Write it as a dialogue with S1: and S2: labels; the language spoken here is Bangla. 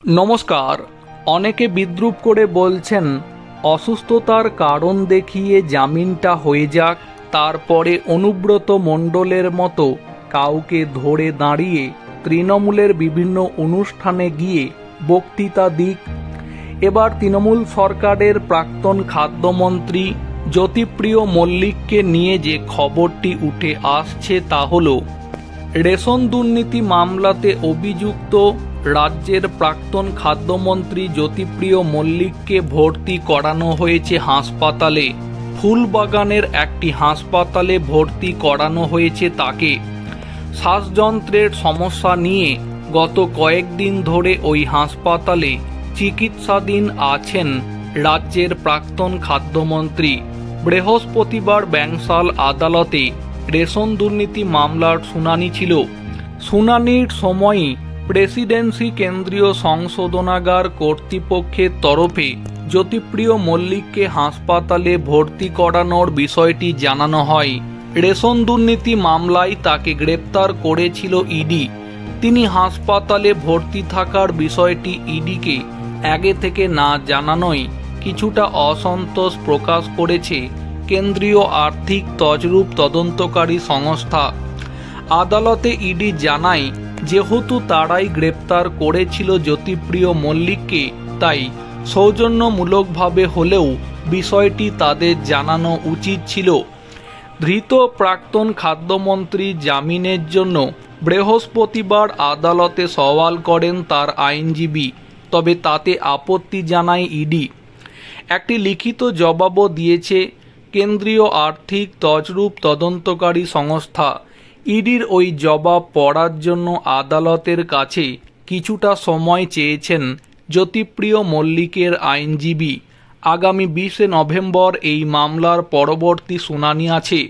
S1: নমস্কার। অনেকে বিদ্রূপ করে বলছেন অসুস্থতার কারণ দেখিয়ে জামিনটা হয়ে যাক, তারপরে অনুব্রত মণ্ডলের মতো কাউকে ধরে দাঁড়িয়ে তৃণমূলের বিভিন্ন অনুষ্ঠানে গিয়ে বক্তৃতা দিক। এবার তৃণমূল সরকারের প্রাক্তন খাদ্যমন্ত্রী জ্যোতিপ্রিয় মল্লিককে নিয়ে যে খবরটি উঠে আসছে তা হল, রেশন দুর্নীতি মামলাতে অভিযুক্ত রাজ্যের প্রাক্তন খাদ্যমন্ত্রী জ্যোতিপ্রিয় মল্লিককে ভর্তি করানো হয়েছে হাসপাতালে। ফুলবাগানের একটি হাসপাতালে ভর্তি করানো হয়েছে তাকে। শ্বাসযন্ত্রের সমস্যা নিয়ে গত কয়েকদিন ধরে ওই হাসপাতালে চিকিৎসাধীন আছেন রাজ্যের প্রাক্তন খাদ্যমন্ত্রী। বৃহস্পতিবার ব্যাংশাল আদালতে রেশন দুর্নীতি মামলার শুনানি ছিল। শুনানির সময়ই প্রেসিডেন্সি কেন্দ্রীয় সংশোধনাগার কর্তৃপক্ষের তরফে জ্যোতিপ্রিয় মল্লিককে হাসপাতালে ভর্তি করানোর বিষয়টি জানানো হয়। রেশন দুর্নীতি মামলায় তাকে গ্রেপ্তার করেছিল ইডি। তিনি হাসপাতালে ভর্তি থাকার বিষয়টি ইডিকে আগে থেকে না জানানোয় কিছুটা অসন্তোষ প্রকাশ করেছে কেন্দ্রীয় আর্থিক তছরূপ তদন্তকারী সংস্থা। আদালতে ইডি জানায়, যেহেতু তারাই গ্রেপ্তার করেছিল জ্যোতিপ্রিয় মল্লিককে, তাই সৌজন্যমূলকভাবে হলেও বিষয়টি তাদের জানানো উচিত ছিল। ধৃত প্রাক্তন খাদ্যমন্ত্রী জামিনের জন্য বৃহস্পতিবার আদালতে সওয়াল করেন তার আইনজীবী, তবে তাতে আপত্তি জানায় ইডি। একটি লিখিত জবাবও দিয়েছে কেন্দ্রীয় আর্থিক তছরূপ তদন্তকারী সংস্থা। ইডির ওই জবাব পড়ার জন্য আদালতের কাছে কিছুটা সময় চেয়েছেন জ্যোতিপ্রিয় মল্লিকের আইনজীবী। আগামী 20 নভেম্বর এই মামলার পরবর্তী শুনানি আছে।